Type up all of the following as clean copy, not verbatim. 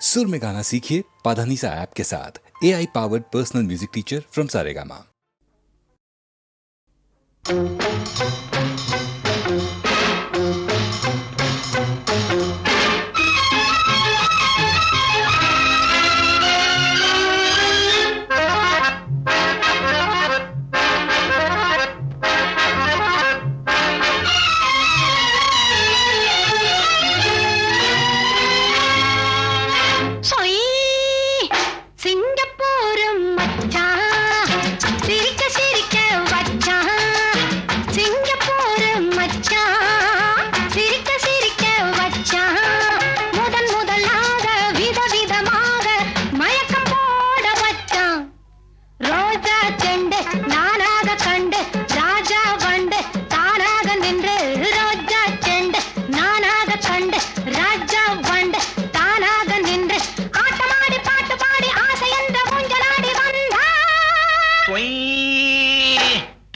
सुर में गाना सीखिए पाधानीसा ऐप के साथ। AI powered personal music teacher from Saregama.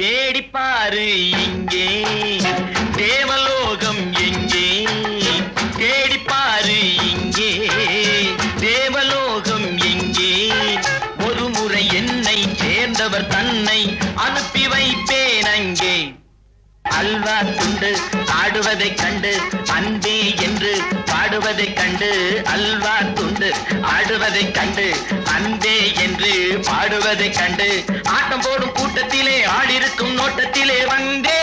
தேடிப்பாரு இங்கே தேவலோகம் எங்கே, தேடிப்பாரு இங்கே தேவலோகம் எங்கே. ஒரு முறை என்னை சேர்ந்தவர் தன்னை அனுப்பி வைப்பேன் அங்கே. அல்வா துண்டு ஆடுவதைக் கண்டு அன்பே என்று பாடுவதைக் கண்டு, அல்வா துண்டு ஆடுவதைக் கண்டு அன்பே என்று பாடுவதைக் கண்டு, ஆட்டம் போடும் கூட்டத்திலே ஆடிருக்கும் நோட்டத்திலே வந்தே.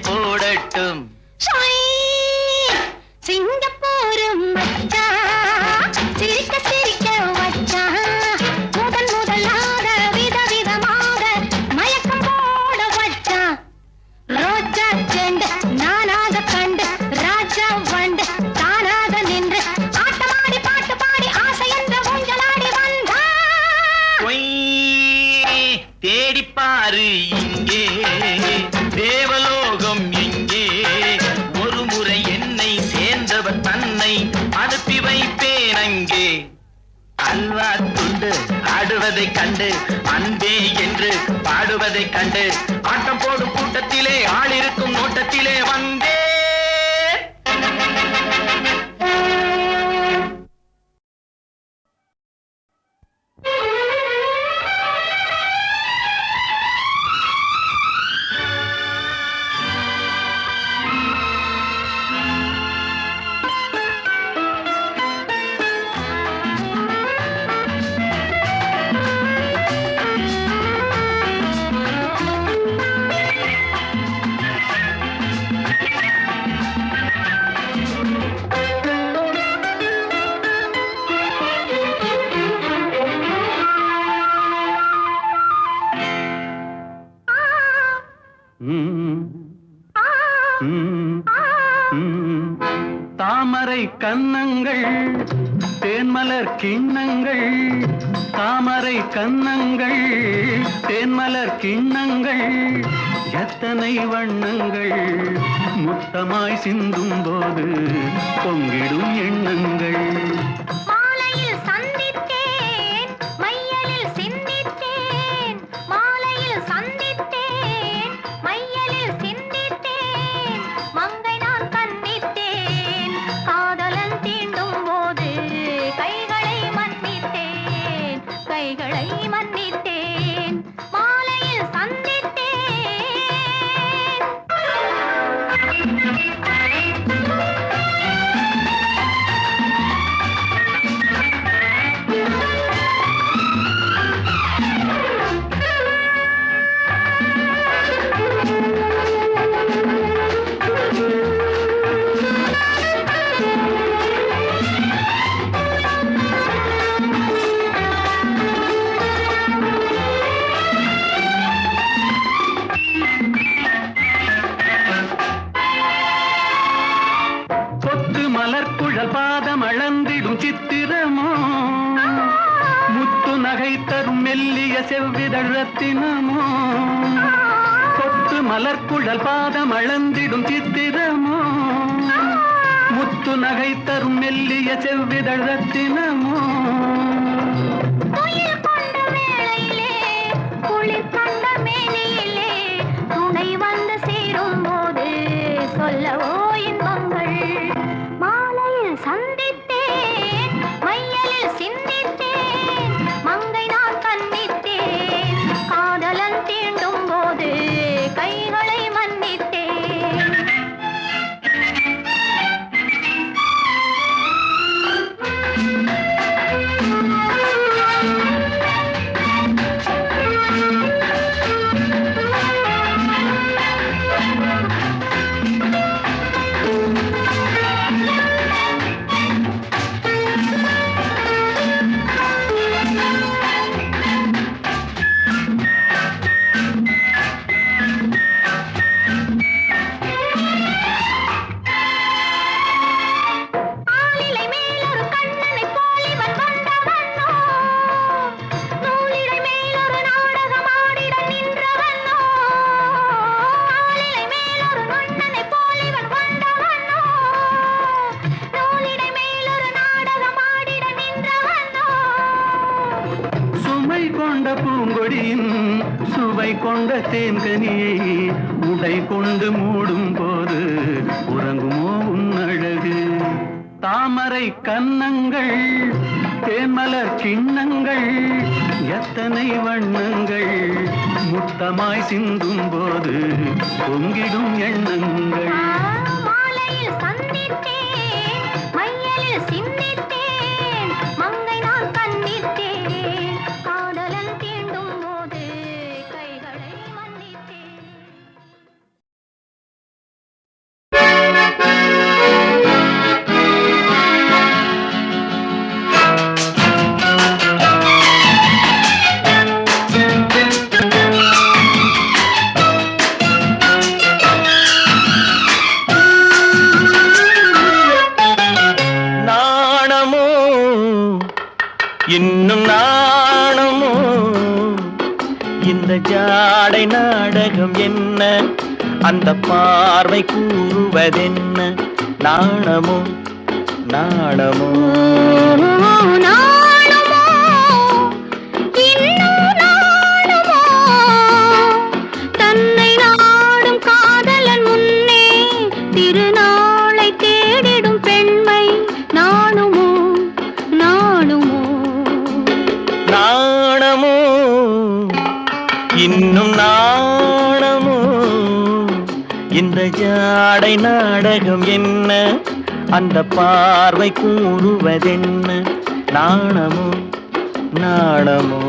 போடட்டும் சிங்கப்பூரும் மச்சான் சிரிக்க சிரிக்க வச்சான், முதல் முதலாக விதவிதமாக மயக்கம் போட வச்சான். ரோஜா செண்டு நானாக கண்டு ராஜா வண்டு தானாக நின்று ஆட்டமாடி பாட்டு பாடி ஆசை என்ற ஊஞ்சலாடி வந்தான். தேடிப்பாரு இங்கே தேவலோகம் எங்கே, ஒரு முறை என்னை சேர்ந்தவர் தன்னை அனுப்பி வைப்பேன் அங்கே. அல்வா துண்டு ஆடுவதைக் கண்டு அன்பே என்று பாடுவதைக் கண்டு, ஆட்டம் போடும் கூட்டத்திலே ஆளிருக்கும் நோட்டத்திலே வந்தே. தேன்மலர் கிண்ணங்கள் தாமரை கன்னங்கள் தேன்மலர் கிண்ணங்கள் எத்தனை வண்ணங்கள் முத்தமாய் சிந்தும் போது பொங்கிடும் எண்ணங்கள் மாலையில் சந்தித்தேன் மையலில் சிந்தித்தேன் மாலையில் சந்தித்தேன் மையலில் சிந்தித்தேன் மங்கை நான் கண்ணித்தேன் காதலன் தீண்டும் போது கைகளை மன்னித்தேன் கைகளை மன்னித்தேன் மாலையில் சந்தித்தேன் கொத்து மலர்குழல் பாதம் அளந்திடும் சித்திரமோ முத்து நகை தரும் மெல்லிய செவ்விதழ் ரத்தினமோ கொத்து மலர்குழல் பாதம் அளந்திடும் சித்திரமோ முத்து நகை தரும் மெல்லிய செவ்விதழ் ரத்தினமோ துயில் கொண்ட வேளையிலே குளிர் கண்ட மேனியிலே துணை வந்து சேரும் போது சொல்லவோ இன்பங்கள் மாலையில் சந்தித்தேன் மையலில் சிந்தித்தேன் மங்கை நான் கண்ணித்தேன் காதலன் தீண்டும் போது கைகளை மன்னித்தேன் ஆலிலை மேலொரு கண்ணனைப் போல் இவன் வந்தவனோ நூலிழை மேலொரு நாடகம் ஆடிட நின்றவனோ ஆலிலை மேலொரு கண்ணனைப் போல் இவன் வந்தவனோ நூலிழை மேலொரு நாடகம் ஆடிட நின்றவனோ சுமை கொண்ட பூங்கொடியின் சுவை கொண்ட தேன்கனியை உடை கொண்டு மூடும் போது உறங்குமோ உன்னழகு தாமரை கன்னங்கள் தேன்மலர் கிண்ணங்கள் எத்தனை வண்ணங்கள் முத்தமாய் சிந்தும் போது பொங்கிடும் எண்ணங்கள் மாலையில் சந்தித்தேன் மையலில் சிந்தித்தேன் மங்கை நான் கண்ணித்தேன் காதலன் தீண்டும் போது கைகளை மன்னித்தேன் நாணமோ இன்னும் நாணமோ இந்த ஜாடை நாடகம் என்ன அந்த பார்வை கூறுவதென்ன நாணமோ நாணமோ நாணமோ இன்னும் நாணமோ தன்னை நாடும் காதலன் முன்னே திருநாளை தேடிடும் பெண்மை நாணுமோ நாணுமோ நாணமோ இன்னும் நாணமோ இந்த ஜாடை நாடகம் என்ன அந்த பார்வை கூறுவதென்ன நாணமோ நாணமோ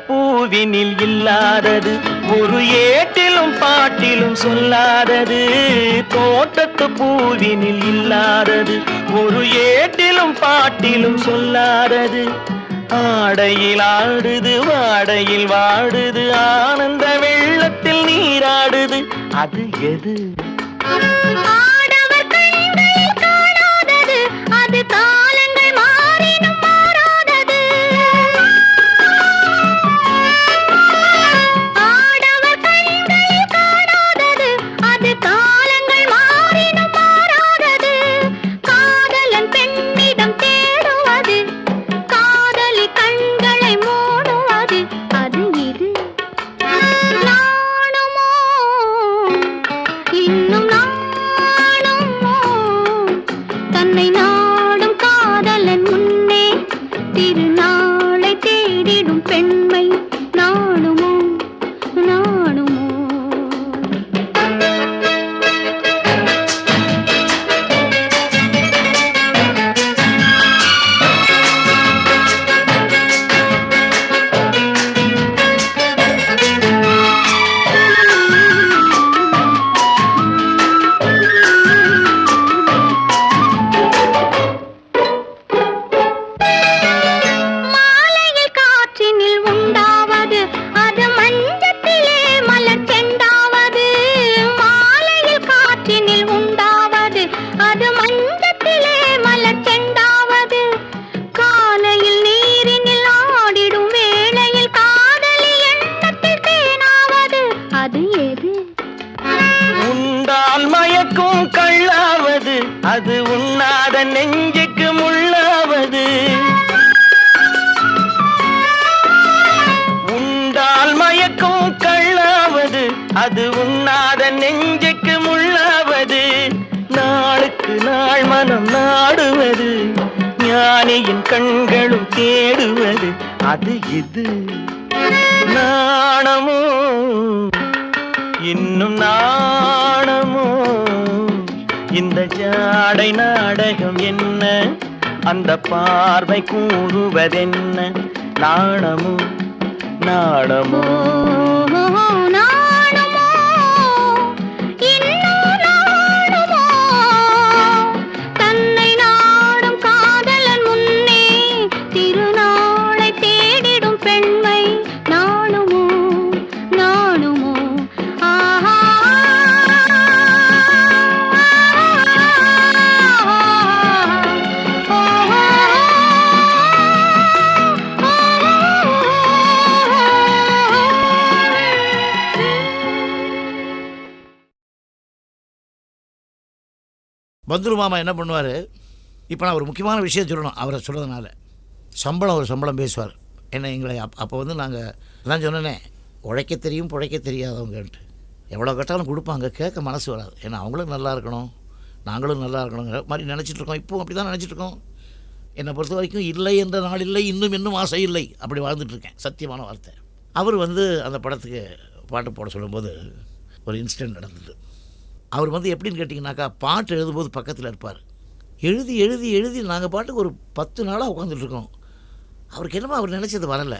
பூவினில் இல்லாதது, ஒரு ஏட்டிலும் பாட்டிலும் சொல்லாதது, தோட்டத்து பூவினில் இல்லாதது, ஒரு ஏட்டிலும் பாட்டிலும் சொல்லாதது. ஆடையில் ஆடுது வாடையில் வாடுது, ஆனந்த வெள்ளத்தில் நீராடுது, அது எது? ஆடவர் கண்களில் காணாதது, அது காலங்கள் மாறினும் மாறாதது. ஆடவர் கண்களில் காணாதது, அது காலங்கள் மாறினும் மாறாதது. காதலன் பெண்ணிடம் தேடுவது, காதலி கண்களை மூடுவது, அது இது. நாணுமோ இன்னும் நாணுமோ தன்னை நாடும் காதலன் முன்னே திருநாளை தேடிடும் பெண்மை நாணுமோ நாணுமோ. மாலையில் காற்றினில் உண்டாவது, அது மஞ்சத்திலே மலர் செண்டாவது. மாலையில் காற்றினில் உண்டாவது, அது மஞ்சத்திலே மலர் செண்டாவது. காலையில் நீரினில் ஆடிடும் வேளையில் காதலி எண்ணத்தில் தேனாவது, அது எது? உண்டால் மயக்கும் கள்ளாவது, அது உண்ணாத நெஞ்சுக்கு முள்ளாவது. உண்டால் மயக்கும் கள்ளாவது, அது உண்ணாத நெஞ்சுக்கு முள்ளாவது. நாளுக்கு நாள் மனம் நாடுவது, ஞானியின் கண்களும் தேடுவது, அது இது. நாணமோ இன்னும் நாணமோ, இந்த ஜாடை நாடகம் என்ன, அந்த பார்வை கூறுவதென்ன, நாணமோ நாணமோ. நாணுமோ இன்னும் நாணுமோ தன்னை நாடும் காதலன் முன்னே திருநாளை தேடிடும் பெண்மை நாணுமோ நாணுமோ. ஆஹா பந்துரு மாமா என்ன பண்ணுவார், இப்போ நான் ஒரு முக்கியமான விஷயம் சொல்லணும் அவரை சொல்கிறதுனால. ஒரு சம்பளம் பேசுவார். என்ன எங்களை அப்போ வந்து நாங்கள் நான் சொன்னேனே, உழைக்க தெரியும் பிழைக்க தெரியாதவங்கன்ட்டு. எவ்வளோ கேட்டாலும் கொடுப்பாங்க, கேட்க மனசு வராது. ஏன்னா அவங்களும் நல்லா இருக்கணும், நாங்களும் நல்லா இருக்கணுங்கிற மாதிரி நினச்சிட்ருக்கோம். இப்போவும் அப்படி தான் நினச்சிட்ருக்கோம். என்னை பொறுத்த வரைக்கும் இல்லை என்ற நாள் இல்லை, இன்னும் ஆசை இல்லை, அப்படி வாழ்ந்துட்டுருக்கேன். சத்தியமான வார்த்தை. அவர் வந்து அந்த படத்துக்கு பாட்டு போட சொல்லும்போது ஒரு இன்சிடெண்ட் நடந்தது. அவர் வந்து எப்படின்னு கேட்டிங்கனாக்கா, பாட்டு எழுதும்போது பக்கத்தில் இருப்பார். எழுதி எழுதி எழுதி நாங்கள் பாட்டுக்கு ஒரு 10 நாளாக உட்காந்துட்ருக்கோம். அவருக்கு என்னமோ அவர் நினச்சது வரலை.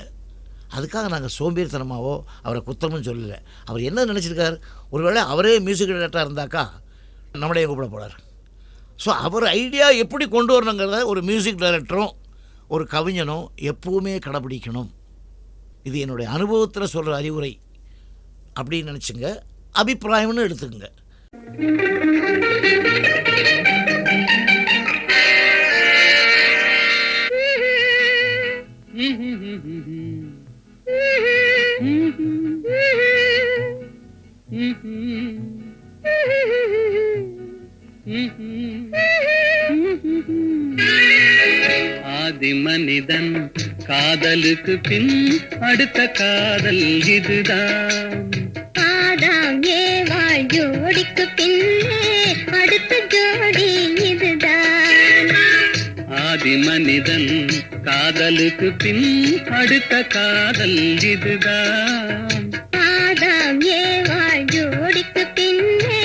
அதுக்காக நாங்கள் சோம்பேறித்தனமாவோ அவரை குத்தமும் சொல்லலை. அவர் என்ன நினச்சிருக்கார், ஒருவேளை அவரே மியூசிக் டைரக்டராக இருந்தாக்கா நம்மளே கூப்பிட போகிறார். ஸோ அவர் ஐடியா எப்படி கொண்டு வரணுங்கிறத ஒரு மியூசிக் டைரக்டரும் ஒரு கவிஞனும் எப்போவுமே கடைப்பிடிக்கணும். இது என்னுடைய அனுபவத்தில் சொல்கிற அறிவுரை அப்படின்னு நினச்சிங்க, அபிப்பிராயம்னு எடுத்துக்கங்க. ஆதி மனிதன் காதலுக்கு பின் அடுத்த காதல் இதுதான். ஆதாம் ஏவாள் ஜோடிக்கு பின்னே அடுத்த ஜோடி இதுதான். ஆதி மனிதன் காதலுக்கு பின் அடுத்த காதல் இதுதான். ஆதாம் ஏவாள் ஜோடிக்கு பின்னே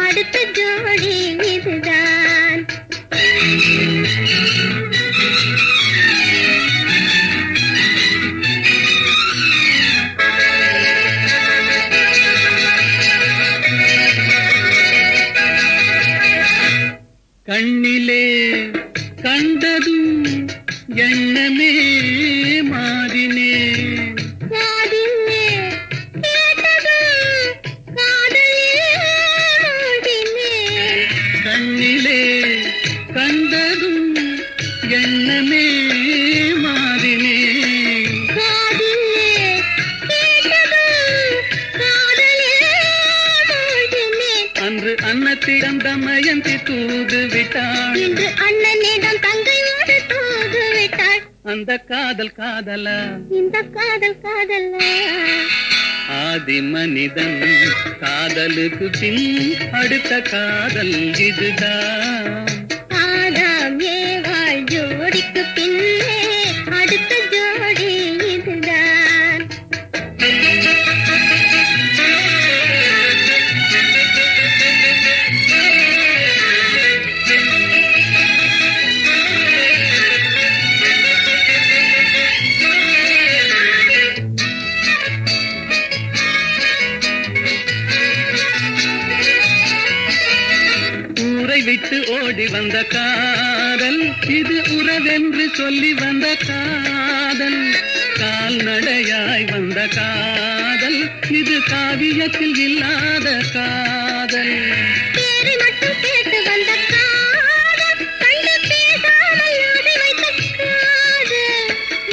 அடுத்த ஜோடி இதுதான். கண்ணிலே கண்டதும் எண்ணமே மாறினே காதிலே கேட்டதும் காதலில் மூழ்கினேன். கண்ணிலே கண்டதும் எண்ணமே மாறினே காதிலே கேட்டதும் காதலில் மூழ்கினேன். அன்று அன்னத்திடம் தமயந்தி தூது விட்டாள் இன்று அண்ணனிடம் தங்கையோடு தூது விட்டாள். அந்த காதல் காதலா இந்த காதல் காதலா ஆதி மனிதன் காதலுக்கு பின் அடுத்த காதல் இதுதான் ஆதாம் ஏவாள் ஜோடிக்கு பின்னே அடுத்த ஜோடி இதுதான். ஊரை விட்டு ஓடி வந்த காதல் இது உறவென்று சொல்லி வந்த காதல் கால்நடையாய் வந்த காதல் இது காவியத்தில் இல்லாத காதல் பேரை மட்டும் கேட்டு வந்த காதல் கண்டு பேசாமல் ஓடி வைத்த காதல்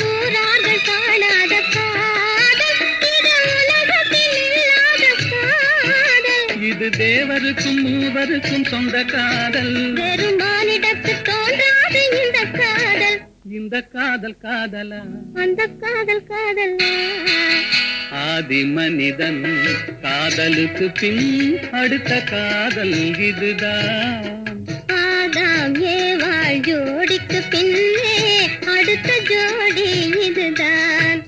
ஊரார்கள் காணாத காதல் இது உலகத்தில் இல்லாத காதல். இது தேவருக்கும் மூவருக்கும் சொந்த காதல் வெறும் மானிடத்து தோன்றாத இந்த காதல் இந்த காதல் காதலா அந்த காதல் காதலா ஆதி மனிதன் காதலுக்கு பின் அடுத்த காதல் இதுதான் ஆதாம் ஏவாள் ஜோடிக்கு பின்னே அடுத்த ஜோடி இதுதான்.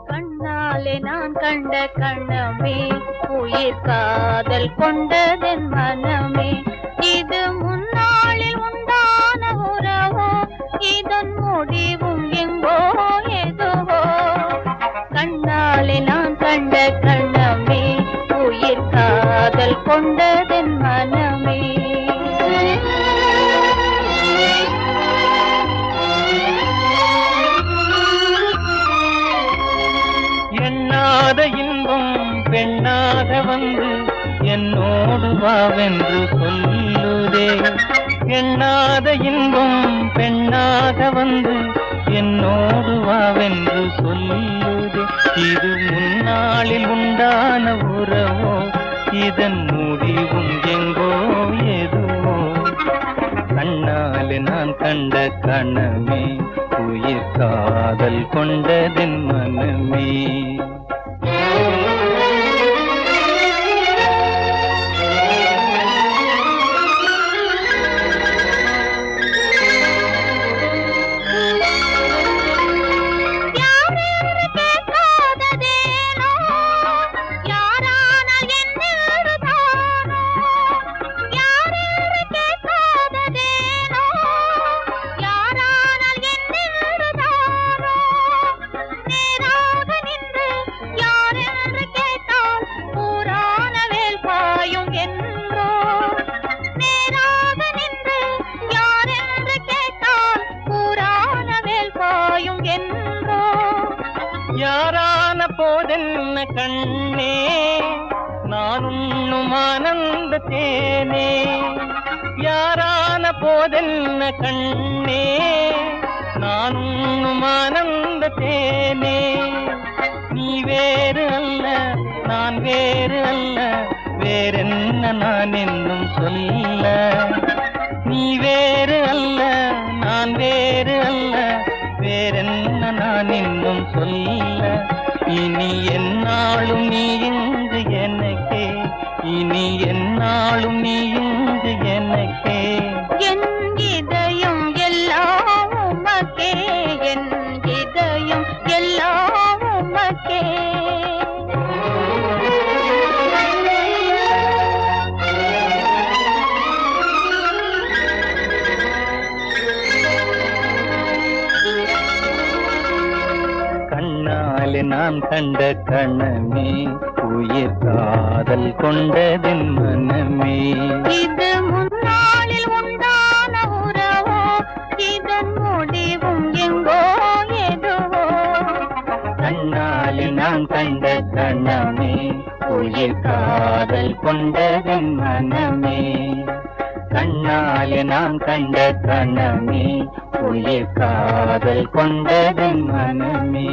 கண்ணாலே நான் கண்ட கண்ணமே உயிர் காதல் கொண்டதென் மனமே இது முன்னாளில் உண்டான உறவோ இதன் முடிவும் எங்கோ எதுவோ கண்ணாலே நான் கண்ட கண்ணமே உயிர் காதல் கொண்டதென் மனமே எண்ணாத இன்பம் பெண்ணாக வந்து என்னோடு வாவென்று சொல்லுதே எண்ணாத இன்பம் பெண்ணாக வந்து என்னோடு வாவென்று சொல்லுதே இது முன்னாளில் உண்டான உறவோ இதன் முடிவும் எங்கோ எதுவோ கண்ணாலே நான் கண்ட கணமே உயிர் காதல் கொண்டதென் மனமே யாரான போதென்ன கண்ணே நான் உண்ணும் ஆனந்த தேனே யாரான போதென்ன கண்ணே நான் உண்ணும் ஆனந்த தேனே நீ வேறு அல்ல நான் வேறு அல்ல வேறென்ன நான் என்னும் சொல்ல நீ வேறு அல்ல நான் வேறு அல்ல வேறென்ன நான் இன்னும் சொல்ல இனி என்னாலும் நீ இங்கு எனக்கே இனி என்னாலும் நீ இங்கு எனக்கே என் இதயம் எல்லாம் உமக்கே என் இதயம் எல்லாம் உமக்கே நான் கண்ட கணமே உயிர் காதல் கொண்டதின் மனமே. இது முன்னாளில் உண்டான உறவோ இதன் முடிவும் எங்கோ எதுவோ. கண்ணாலே நான் கண்ட கணமே உயிர் காதல் கொண்டதின் மனமே. கண்ணாலே நான் கண்ட கணமே உயிர் காதல் கொண்டதின் மனமே.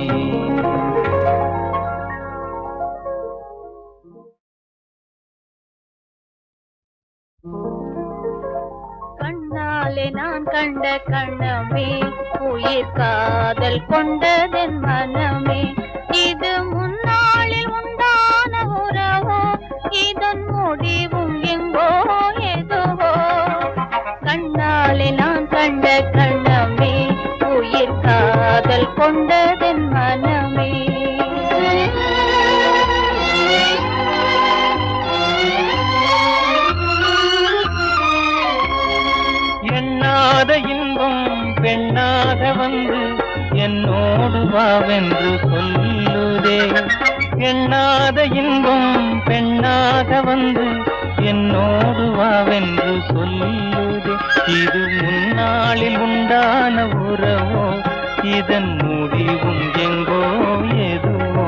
கண்ணாலே நான் கண்ட கண்ணமே உயிர் காதல் கொண்டதென் மனமே. இது முன்னாளில் உண்டான உறவோ இதன் முடிவும் எங்கோ எதுவோ. கண்ணாலே நான் கண்ட கண்ணமே உயிர் காதல் கொண்டதென் மனமே. எண்ணாத இன்பம் பெண்ணாக வந்து என்னோடு வாவென்று சொல்லுதே. எண்ணாத இன்பம் பெண்ணாக வந்து என்னோடு வாவென்று சொல்லுதே. இது முன்னாளில் உண்டான உறவோ இதன் முடிவும் எங்கோ எதுவோ.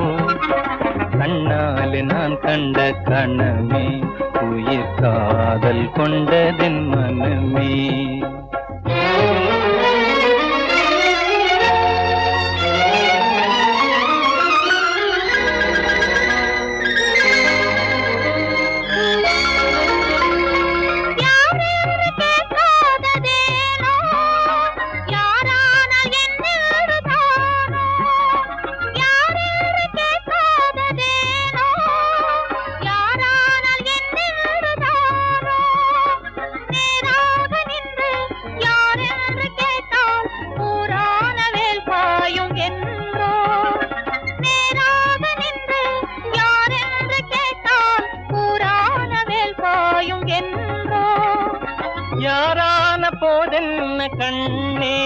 கண்ணாலே நான் கண்ட கணமே உயிர் காதல் கொண்டதின் மனமே. யாரான போதென்ன கண்ணே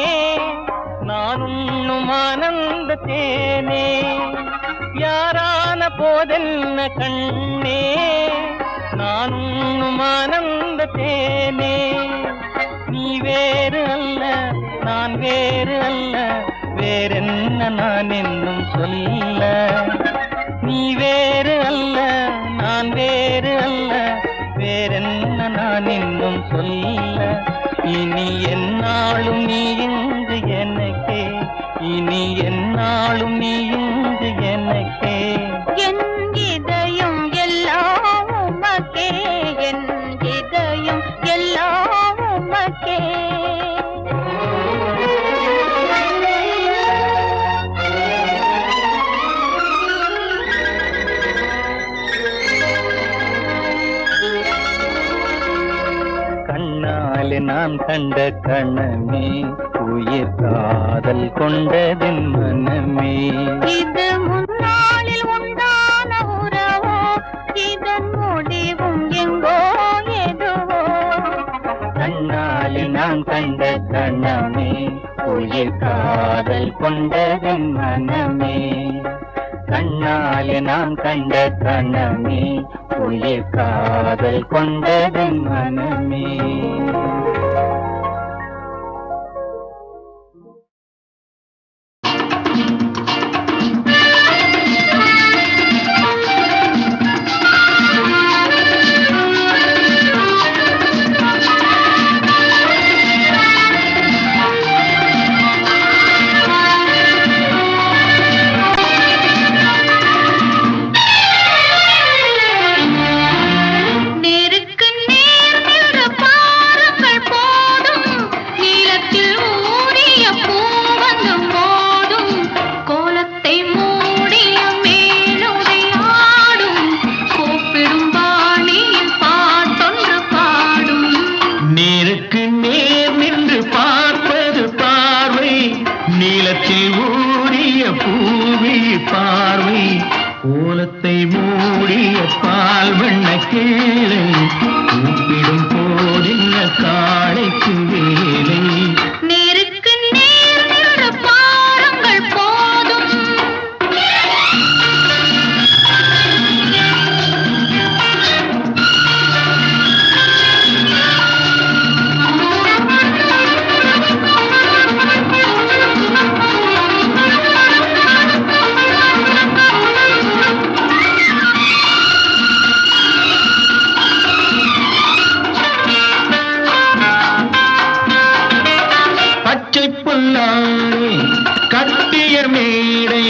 நான் உண்ணும் ஆனந்த தேனே. யாரான போதென்ன கண்ணே நான் உண்ணும் ஆனந்த தேனே. நீ வேறு அல்ல நான் வேறு அல்ல வேறென்ன நான் என்னும் சொல்ல. நீ வேறு அல்ல நான் வேறு அல்ல வேறென்ன நான் இன்னும் சொல்ல. இனி என்னாலும் நீ இங்கு எனக்கே. இனி என்னாலும் நீ இங்கு எனக்கே. என் இதயம் எல்லாம் உமக்கே. என் இதயம் எல்லாம் உமக்கே. கண்ணாலே நான் கண்ட கணமே உயிர் காதல் கொண்டதின் மனமே. இது முன்னாளில் உண்டான உறவோ இதன் முடிவும் எங்கோ எதுவோ. கண்ணாலே நான் கண்ட கணமே உயிர் காதல் கொண்டதின் மனமே. கண்ணாலே நான் கண்ட கணமே உயிர் காதல் கொண்டதின் மனமே. நேருக்கு நேர் நின்ற பாருங்கள் போதும். நீலத்தில் ஊறிய பூவந்தும் போதும். கோலத்தை மூடிய மேலுதை ஆடும். கூப்பிடும் பாணியில் பாட்டொன்று பாடும். நேருக்கு நேர் நின்று பார்ப்பது பார்வை. நீலத்தில் ஊறிய பூவி பார்வை. கோலத்தை மூடிய பால் வண்ண கேளை. கூப்பிடும் போதில்ல காளைக்கு வேலை. நேருக்கு நேர் நின்ற பாருங்கள் போதும். முன்னாலே கட்டிய மேடை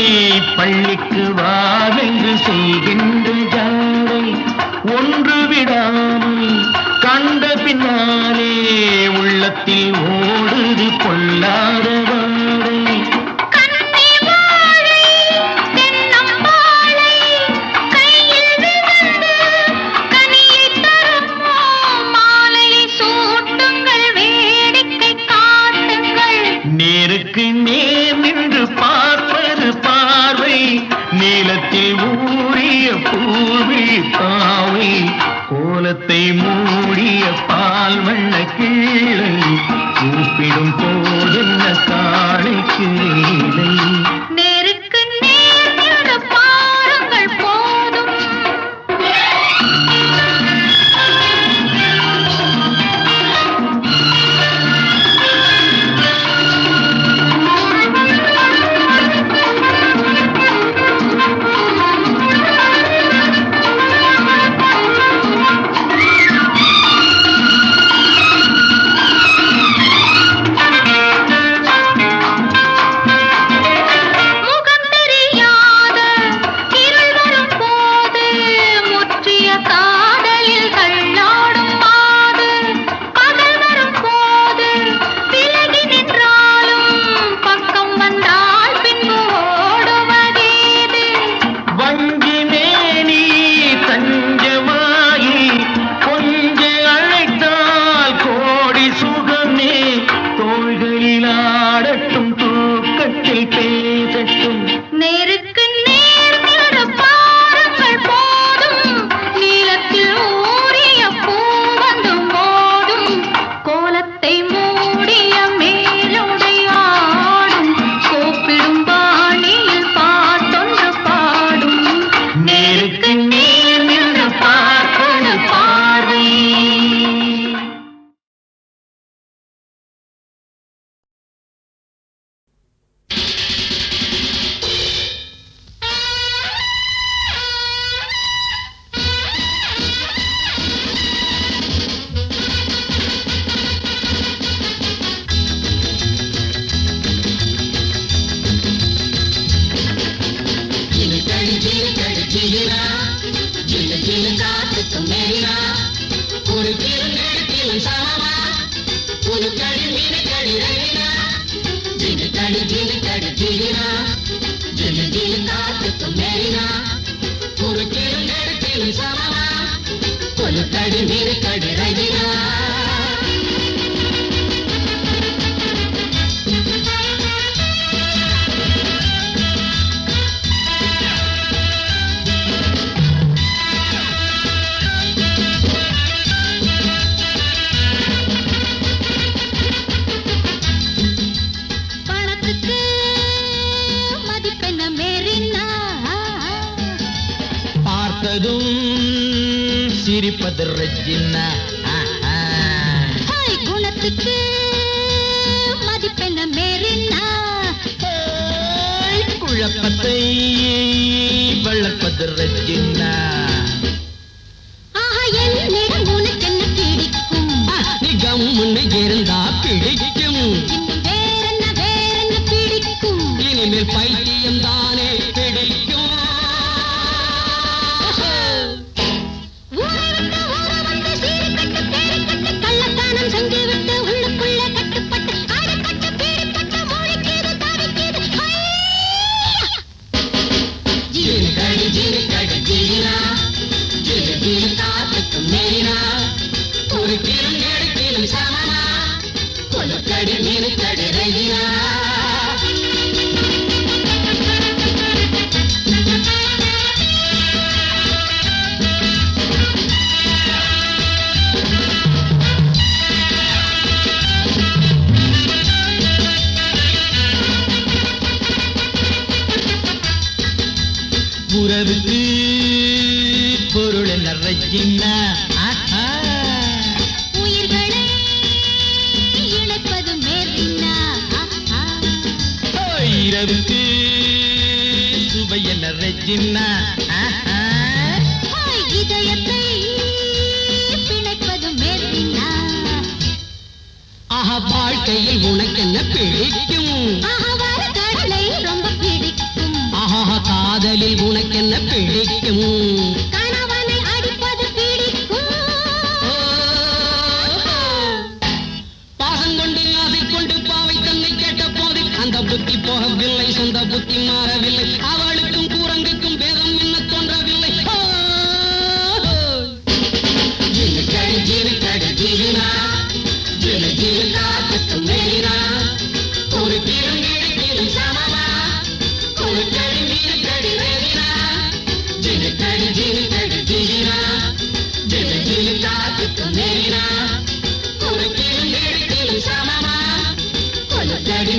பள்ளிக்கு வாவென்று செய்கின்ற ஜாடை ஒன்று விடாமல் கண்ட பின்னாலே உள்ளத்தில் ஓடுது கொள்ளாத வாடை. கன்னி வாழை தென்னம்பாளை கையில் விழுந்து கனியை தருமோ மாலையை சூட்டுங்கள் வேடிக்கை காட்டுங்கள். நேருக்கு நேர் நின்று பார்ப்பது பார்வை நீலத்தில் ஊறிய பூவி பாவை கோலத்தை மூடிய பால் வண்ண கீழை கூப்பிடும் போதென்ன காளைக்கு வேலை. நேருக்கு நேர் நின்று பாருங்கள் போதும். முகம் தெரியாத இருள் வரும் போது முற்றிய காதலில் தள்ளாடும் மாது பகல் வரும் போது விலகி நின்றாலும் பக்கம் வந்தால் பின்பு ஓடுவதேது. வஞ்சி மேனி தஞ்சமாயி கொஞ்ச அழைத்தால் கோடி சுகமே தோள்களில் ஆடட்டும் தூக்கத்தில் பேசட்டும். நேருக்கு நேர் நின்று பாருங்கள் போதும். நீலத்தில் ஊறிய பூவந்து மோதும் கோலத்தை மூடிய மேலுடை ஆடும் கூப்பிடும் பாணியில் பாட்டொன்று பாடும். நேருக்கு நேர் நின்று பார்ப்பது பார்வை. பணத்துக்கு மதிப்பெண்ண மெரினா பார்த்ததும் சிரிப்பது ரெஜினா. ஹாய் குணத்துக்கு மதிப்பெண்ண மெரினா குழப்பத்தை வளர்ப்பது ரெஜினா. ஆஹா என்னிடம் உனக்கு என்ன பிடிக்கும்? நீ கம்முன்னு இருந்தா பிடிக்கும். இன்னும் வேறென்ன பிடிக்கும்? இனிமேல் பைத்தியம் தானே பிடிக்கும். ஊரை விட்டு ஊரை வந்து சீறிக்கட்டு பேரிக்கட்டு கள்ளத்தானம் செஞ்சு விட்டு உள்ளுக்குள்ள கட்டுப்பட்டு ஆடிப்பட்டு பீடிப்பட்டு மொழிக்கீது தவிக்கீது. ஜீனிக்கடி ஜீனிக்கடி ஜீனா ஜீனி ஜீனி காத்துக்கு மேனா ஒரு கிலும் எடுக்கிலும் சமனா கொலுக்கடி மீனுக்கடி ரெஜினா. உறவுக்கு பொருள் என்ன ரெஜினா. உயிர்களை இணைப்பது மெரினா. இரவுக்கு சுவை என்ன ரெஜினா. ஹாய் இதயத்தை பிணைப்பது மெரினா. ஆஹா வாழ்க்கையில் உனக்கு என்ன பிடிக்கும்? பிடிக்கும் கணவனை அடிப்பது பிடிக்கும் பாசம் கொண்டு ஆசை கொண்டு பாவை தன்னை கேட்ட போது அந்த புத்தி போகவில்லை சொந்த புத்தி மாறவில்லை அவளுக்கும் கூரங்குக்கும் பேதம் என்ன தோன்றவில்லை ஜீவிக்கடி ஜீவிக்கடி ஜீவினா ஜீவி ஜீவி காத்துக்கு மேலினா ஒரு கீழும் சமமா ஒரு கடி மீறி கடி வேலினா ஜீவிக்கடி ஜீவிக்கடி ஜீவினா ஜீவி ஜீவி காத்துக்கு மேலினா ஒரு கீழும் சமமா ஒரு கடி